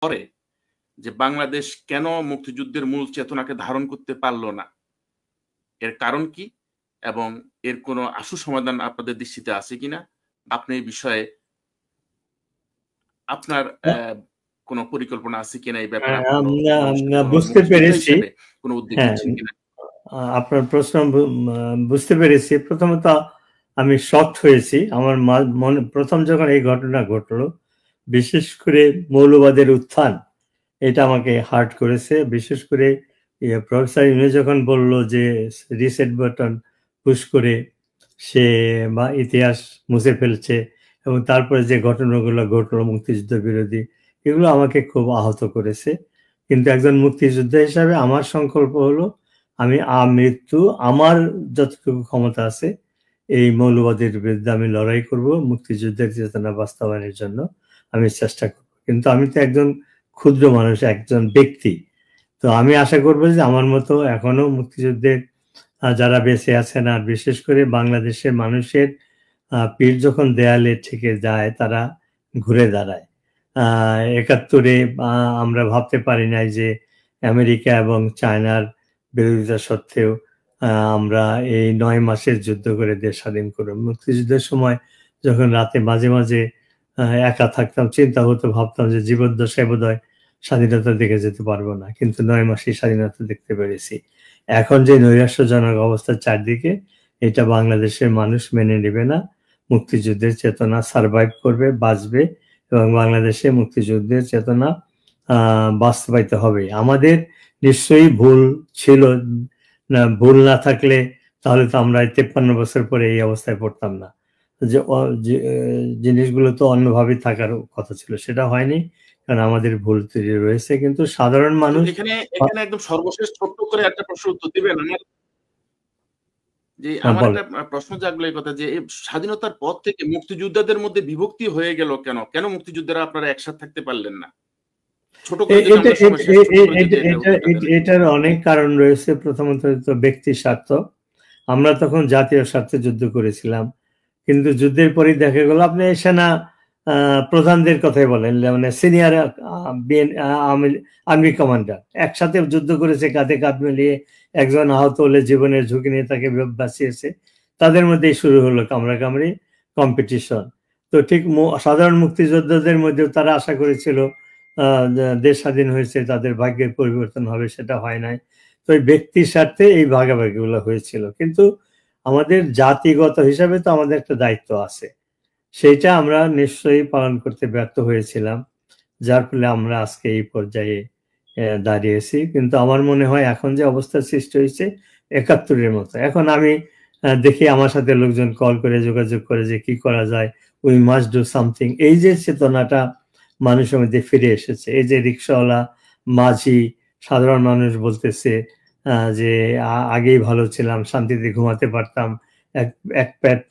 পরে যে বাংলাদেশ কেন মুক্তিযুদ্ধের মূল চেতনাকে ধারণ করতে পারল না, এর কারণ কি এবং এর কোনো আশু সমাধান আপনাদের দৃষ্টিতে আছে কিনা, আপনি এই বিষয়ে আপনার কোনো পরিকল্পনা আছে কিনা, এই ব্যাপারে বুঝতে পেরেছি। কোনো উদ্যোগ হ্যাঁ, নিচ্ছেন কিনা? আপনার প্রশ্ন বুঝতে পেরেছি। প্রথমত আমি শকড হয়েছি। আমার মনে প্রথম যখন এই ঘটনা ঘটলো, বিশেষ করে মৌলবাদের উত্থান, এটা আমাকে হার্ট করেছে। বিশেষ করে প্রফেসর ইউনূস যখন বলল যে রিসেট বাটন পুশ করে সে বা ইতিহাস মুছে ফেলছে, এবং তারপরে যে ঘটনাগুলো ঘটলো মুক্তিযুদ্ধ বিরোধী, এগুলো আমাকে খুব আহত করেছে। কিন্তু একজন মুক্তিযোদ্ধা হিসাবে আমার সংকল্প হলো আমি মৃত্যু আমার যতটুকু ক্ষমতা আছে এই মৌলবাদের বিরুদ্ধে আমি লড়াই করব, মুক্তিযুদ্ধের চেতনা বাস্তবায়নের জন্য আমি চেষ্টা করব। কিন্তু আমি তো একজন ক্ষুদ্র মানুষ, একজন ব্যক্তি। তো আমি আশা করব যে আমার মতো এখনো মুক্তিযুদ্ধের যারা বেঁচে আছেন, আর বিশেষ করে বাংলাদেশের মানুষের পিঠ যখন দেয়ালে ঠেকে যায় তারা ঘুরে দাঁড়ায়। ৭১-এ আমরা ভাবতে পারি নাই যে আমেরিকা এবং চায়নার বিরোধিতা সত্ত্বেও আমরা এই ৯ মাসের যুদ্ধ করে দেশ স্বাধীন করব। মুক্তিযুদ্ধের সময় যখন রাতে মাঝে মাঝে একা থাকতাম, চিন্তা হতো, ভাবতাম যে জীবদ্দশায় বোধহয় স্বাধীনতা দেখে যেতে পারবো না, কিন্তু ৯ মাসেই স্বাধীনতা দেখতে পেরেছি। এখন যে নৈরাশ্যজনক অবস্থা চারদিকে, এটা বাংলাদেশের মানুষ মেনে নেবে না। মুক্তিযুদ্ধের চেতনা সারভাইভ করবে, বাঁচবে, এবং বাংলাদেশে মুক্তিযুদ্ধের চেতনা বাস্তবায়িত হবে। আমাদের নিশ্চয়ই ভুল ছিল, ভুল না থাকলে তাহলে তো আমরা ৫৩ বছর পরে এই অবস্থায় পড়তাম না। যে জিনিসগুলো তো অন্যভাবে থাকার কথা ছিল, সেটা হয়নি, কারণ আমাদের ভুল ত্রুটি রয়েছে। কিন্তু সাধারণ মানুষ এখানে একদম সর্বশেষ ছোট্ট করে একটা প্রশ্ন উত্তর দিবেন আমার? যে আমার একটা প্রশ্ন জাগলো এই কথা যে স্বাধীনতার পর থেকে মুক্তিযোদ্ধাদের মধ্যে বিভক্তি হয়ে গেল কেন? কেন মুক্তিযোদ্ধারা আপনারা একসাথে থাকতে পারলেন না? ছোট করে যদি আমরা সময় শেষ এটার অনেক কারণ রয়েছে। প্রথমত তো ব্যক্তি স্বার্থ। আমরা তখন জাতীয় স্বার্থে যুদ্ধ করেছিলাম, কিন্তু যুদ্ধের পরই দেখা গেল, আপনি সেনা প্রধানদের কথাই বলেন, মানে সিনিয়র আর্মি কমান্ডার একসাথে যুদ্ধ করেছে, কাঁধে কাঁধ মিলিয়ে, একজন আহত হলে জীবনের ঝুঁকি নিয়ে তাকে বাঁচিয়েছে। তাদের মধ্যেই শুরু হলো কামড়াকামড়ি, কম্পিটিশন। তো ঠিক সাধারণ মুক্তিযোদ্ধাদের মধ্যেও তারা আশা করেছিল দেশ স্বাধীন হয়েছে, তাদের ভাগ্যের পরিবর্তন হবে, সেটা হয় নাই। তো এই ব্যক্তির স্বার্থে এই ভাগাভাগিগুলো হয়েছিল। কিন্তু আমাদের জাতিগত হিসাবে তো আমাদের একটা দায়িত্ব আছে, সেইটা আমরা নিশ্চয়ই পালন করতে ব্যর্থ হয়েছিলাম, যার ফলে আমরা আজকে এই পর্যায়ে দাঁড়িয়েছি। কিন্তু আমার মনে হয় এখন যে অবস্থার সৃষ্টি হয়েছে ৭১-এর মতো, এখন আমি দেখি আমার সাথে লোকজন কল করে যোগাযোগ করে যে কি করা যায়, উই মাস্ট ডু সামথিং। এই যে চেতনাটা মানুষের মধ্যে ফিরে এসেছে, এই যে রিক্সাওয়ালা, মাঝি, সাধারণ মানুষ বলতেছে যে আগেই ভালো ছিলাম, শান্তিতে ঘুমাতে পারতাম, এক পেট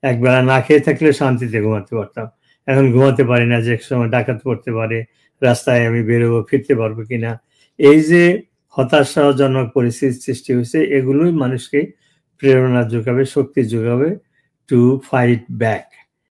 একবেলা না খেয়ে থাকলে শান্তিতে ঘুমাতে পারতাম, এখন ঘুমাতে পারি না, যে এক সময় ডাকাত পড়তে পারে, রাস্তায় আমি বেরোবো, ফিরতে পারবো কিনা। এই যে হতাশাজনক পরিস্থিতির সৃষ্টি হয়েছে, এগুলোই মানুষকে প্রেরণা যোগাবে, শক্তি যোগাবে টু ফাইট ব্যাক।